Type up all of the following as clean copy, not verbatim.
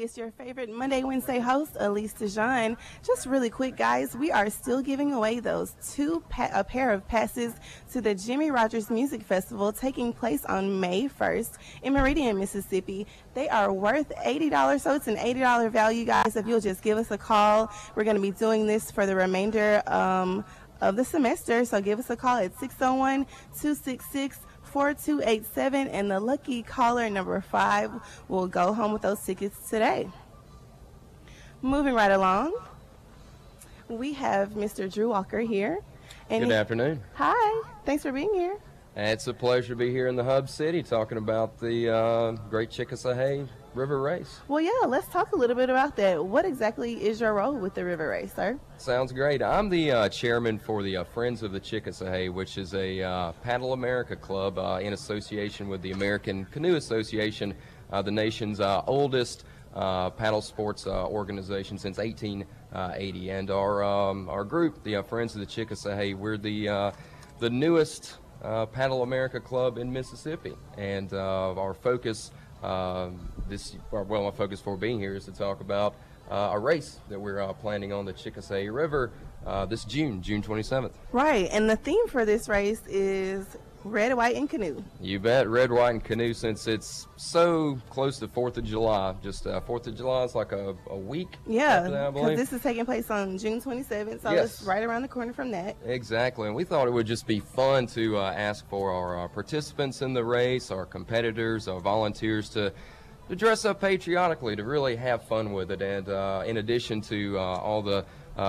It's your favorite Monday, Wednesday host, Elise DeJean. Just really quick, guys, we are still giving away those a pair of passes to the Jimmy Rogers Music Festival taking place on May 1st in Meridian, Mississippi. They are worth $80, so it's an $80 value, guys. If you'll just give us a call, we're going to be doing this for the remainder of the semester, so give us a call at 601-266-4287, and the lucky caller number 5 will go home with those tickets today. Moving right along, we have Mr. Drew Walker here. And Good afternoon. Hi, thanks for being here. It's a pleasure to be here in the Hub City talking about the Great Chickasawhay River Race. Well, yeah, let's talk a little bit about that. What exactly is your role with the River Race, sir? Sounds great. I'm the chairman for the Friends of the Chickasawhay, which is a Paddle America club in association with the American Canoe Association, the nation's oldest paddle sports organization since 1880. And our group, the Friends of the Chickasawhay, we're the newest Paddle America club in Mississippi, and our focus my focus for being here is to talk about a race that we're planning on the Chickasawhay River this June 27th. Right, and the theme for this race is red, white, and canoe. You bet, red, white, and canoe, since it's so close to 4th of July. Just 4th of July is like a week. Yeah, because this is taking place on June 27th, so yes, it's right around the corner from that. Exactly, and we thought it would just be fun to ask for our participants in the race, our competitors, our volunteers to dress up patriotically, to really have fun with it. And in addition to all the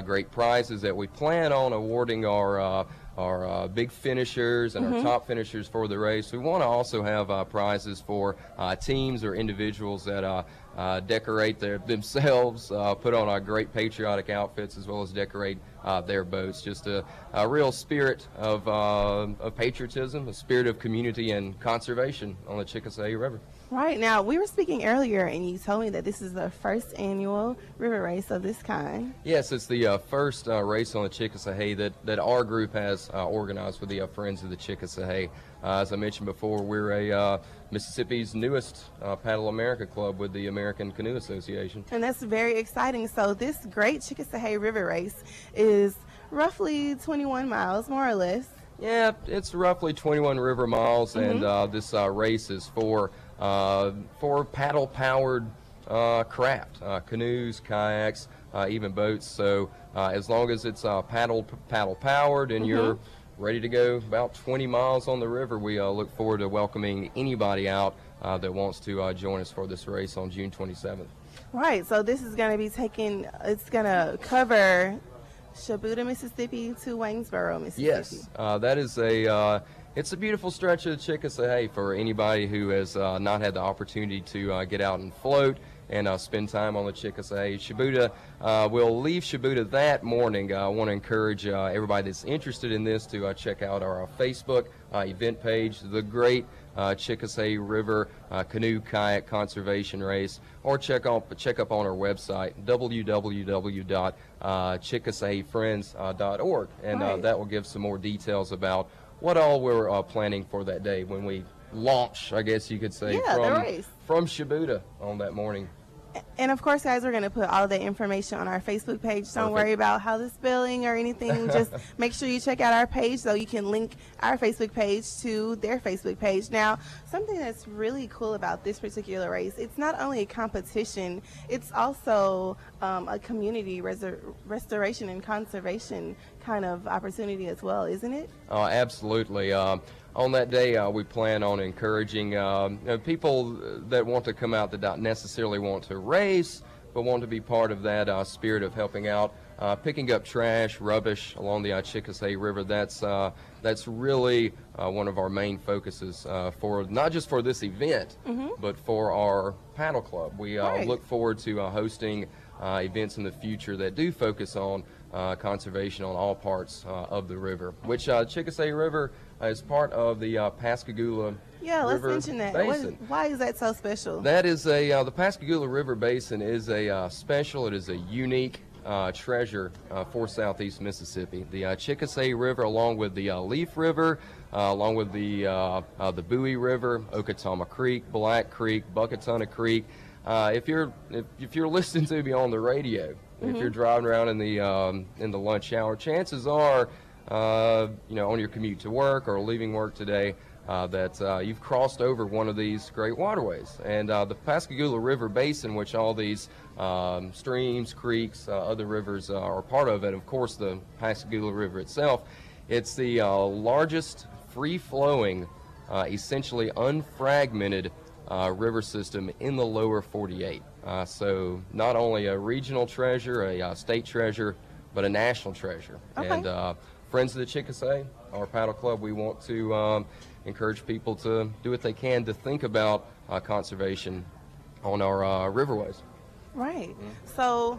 great prizes that we plan on awarding our big finishers and our top finishers for the race, we want to also have prizes for teams or individuals that decorate themselves, put on great patriotic outfits, as well as decorate their boats. Just a real spirit of patriotism, a spirit of community and conservation on the Chickasawhay River. Right. Now, we were speaking earlier, and you told me that this is the first annual river race of this kind. Yes, it's the first race on the Chickasawhay that our group has organized with the Friends of the Chickasawhay. As I mentioned before, we're a Mississippi's newest Paddle America club with the American Canoe Association. And that's very exciting. So this great Chickasawhay River race is roughly 21 miles, more or less. Yeah, it's roughly 21 river miles, and this race is for paddle-powered craft, canoes, kayaks, even boats. So as long as it's paddle-powered and you're ready to go about 20 miles on the river, we look forward to welcoming anybody out that wants to join us for this race on June 27th. Right, so this is going to be it's going to cover Shibuda, Mississippi to Waynesboro, Mississippi. Yes, that is it's a beautiful stretch of the Chickasawhay for anybody who has not had the opportunity to get out and float and spend time on the Chickasawhay. Shibuda, we'll leave Shibuda that morning. I want to encourage everybody that's interested in this to check out our Facebook event page, the Great Chickasawhay River Canoe Kayak Conservation Race, or check up on our website, www.chickasawhayfriends.org, and that will give some more details about what all we're planning for that day when we launch, I guess you could say, from Shibuda on that morning. And of course, guys, we're going to put all the information on our Facebook page. Don't worry about how the spelling or anything. Just make sure you check out our page so you can link our Facebook page to their Facebook page. Now, something that's really cool about this particular race, it's not only a competition, it's also a community restoration and conservation kind of opportunity as well, isn't it? Absolutely. On that day, we plan on encouraging people that want to come out that don't necessarily want to race, but want to be part of that spirit of helping out, picking up trash, rubbish along the Chickasawhay River. That's really one of our main focuses for not just for this event, but for our paddle club. We look forward to hosting events in the future that do focus on conservation on all parts of the river, which Chickasawhay River is part of the Pascagoula River let's mention that. Basin. Why is that so special? That is the Pascagoula River Basin is a special, it is a unique treasure for Southeast Mississippi. The Chickasawhay River, along with the Leaf River, along with the Bowie River, Okatama Creek, Black Creek, Buckatona Creek, if you're listening to me on the radio, if you're driving around in the lunch hour, chances are, on your commute to work or leaving work today, that you've crossed over one of these great waterways. And the Pascagoula River Basin, which all these streams, creeks, other rivers are part of, and of course the Pascagoula River itself, it's the largest free-flowing, essentially unfragmented river system in the lower 48. So not only a regional treasure, a state treasure, but a national treasure. Okay. And Friends of the Chickasawhay, our paddle club, we want to encourage people to do what they can to think about conservation on our riverways. Right. So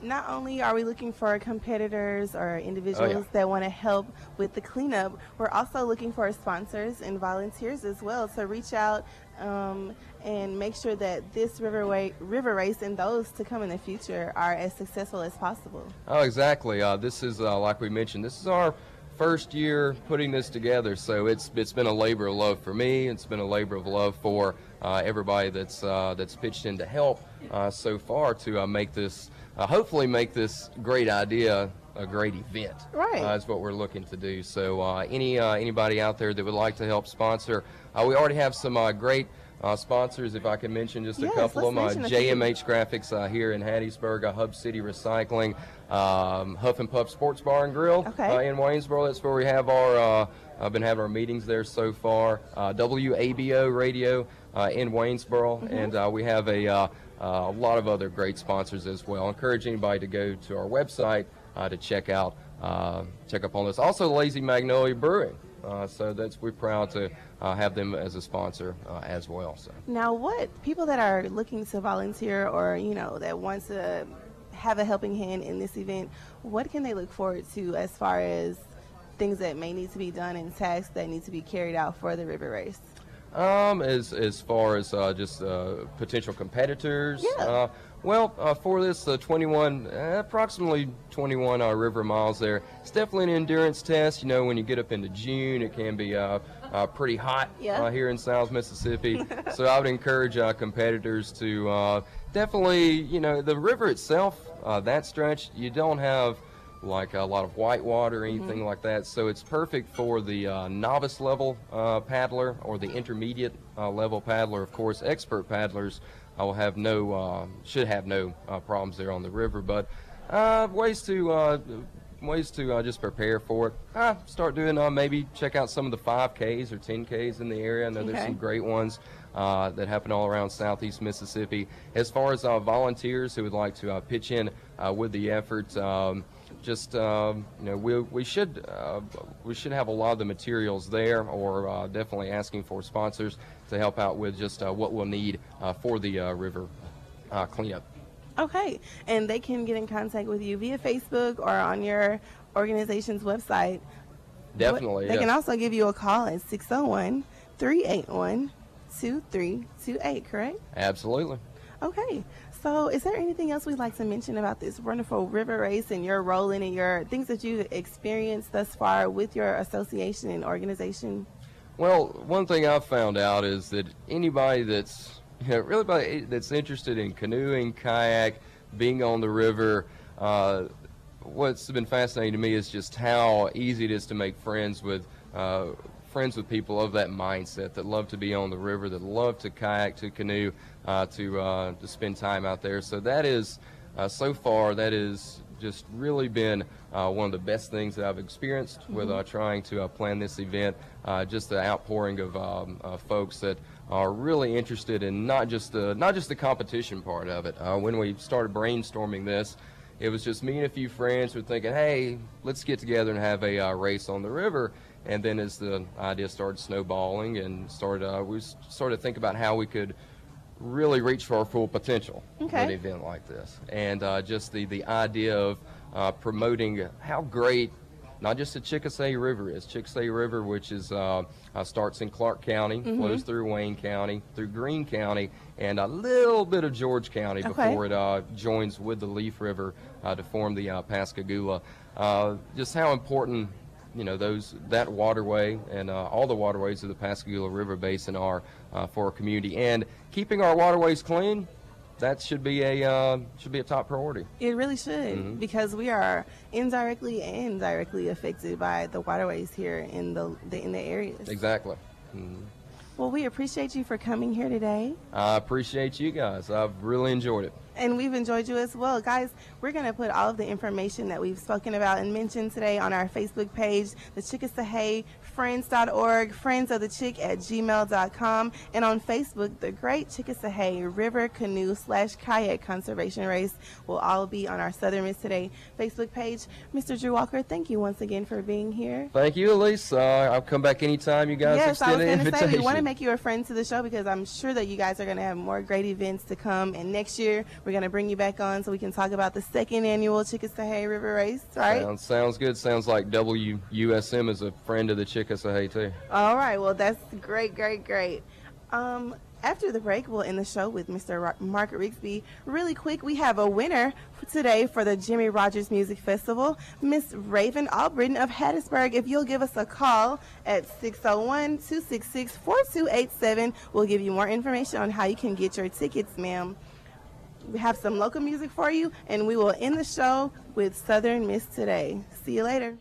not only are we looking for competitors or individuals that want to help with the cleanup, we're also looking for sponsors and volunteers as well. So reach out and make sure that this river race and those to come in the future are as successful as possible. Oh, exactly. This is, like we mentioned, this is our first year putting this together, so it's been a labor of love for me. It's been a labor of love for everybody that's pitched in to help so far to make this, hopefully make this great idea a great event. Right. Is what we're looking to do. So anybody out there that would like to help sponsor, we already have some great sponsors, if I can mention just a couple of them. JMH Graphics here in Hattiesburg, Hub City Recycling, Huff and Puff Sports Bar and Grill in Waynesboro. That's where we have our, I've been having our meetings there so far. WABO Radio in Waynesboro, and we have a lot of other great sponsors as well. I encourage anybody to go to our website to check up on this. Also, Lazy Magnolia Brewing. So we're proud to have them as a sponsor as well. So now, what people that are looking to volunteer or that want to have a helping hand in this event, what can they look forward to as far as things that may need to be done and tasks that need to be carried out for the river race? As far as just potential competitors, for this approximately 21 river miles there, it's definitely an endurance test. When you get up into June, it can be pretty hot here in South Mississippi. So I would encourage competitors to definitely, the river itself, that stretch, you don't have like a lot of white water or anything like that, so it's perfect for the novice level paddler or the intermediate level paddler. Of course, expert paddlers should have no problems there on the river, but ways to just prepare for it. Start doing maybe check out some of the 5Ks or 10Ks in the area. I know there's some great ones that happen all around southeast Mississippi. As far as volunteers who would like to pitch in with the effort, we should have a lot of the materials there, or definitely asking for sponsors to help out with just what we'll need for the river cleanup. Okay, and they can get in contact with you via Facebook or on your organization's website. Definitely. They can also give you a call at 601-381-2328, correct? Absolutely. Okay. So is there anything else we'd like to mention about this wonderful river race and your role in it, your things that you've experienced thus far with your association and organization? Well, one thing I've found out is that anybody that's that's interested in canoeing, kayak, being on the river, what's been fascinating to me is just how easy it is to make friends with people of that mindset, that love to be on the river, that love to kayak, to canoe, to spend time out there. So that is, so far, that is just really been one of the best things that I've experienced with trying to plan this event. Just the outpouring of folks that are really interested in not just the competition part of it. When we started brainstorming this, it was just me and a few friends who were thinking, hey, let's get together and have a race on the river. And then as the idea started snowballing and we started to think about how we could really reach for our full potential with an event like this. And just the idea of promoting how great not just the Chickasawhay River is. Chickasawhay River, which is starts in Clark County, flows through Wayne County, through Greene County, and a little bit of George County before it joins with the Leaf River to form the Pascagoula. Just how important that waterway and all the waterways of the Pascagoula River Basin are for our community. And keeping our waterways clean, that should be a top priority. It really should, because we are indirectly and directly affected by the waterways here in the areas. Exactly. Well, we appreciate you for coming here today. I appreciate you guys. I've really enjoyed it. And we've enjoyed you as well. Guys, we're going to put all of the information that we've spoken about and mentioned today on our Facebook page, the Chickasawhay Friends.org, friendsofthechick@gmail.com, and on Facebook, the Great Chickasawhay River Canoe/Kayak Conservation Race will all be on our Southern Miss Today Facebook page. Mr. Drew Walker, thank you once again for being here. Thank you, Elise. I'll come back anytime you guys extend an invitation. Yes, I was going to say, we want to make you a friend to the show because I'm sure that you guys are going to have more great events to come, and next year we're going to bring you back on so we can talk about the second annual Chickasawhay River Race, right? Sounds good. Sounds like WUSM is a friend of the Chickasawhay too. All right, well, that's great. After the break, we'll end the show with Mr. Mark Rigsby. Really quick, we have a winner today for the Jimmy Rogers Music Festival, Miss Raven Albritton of Hattiesburg. If you'll give us a call at 601-266-4287, we'll give you more information on how you can get your tickets, ma'am. We have some local music for you, and we will end the show with Southern Miss Today. See you later.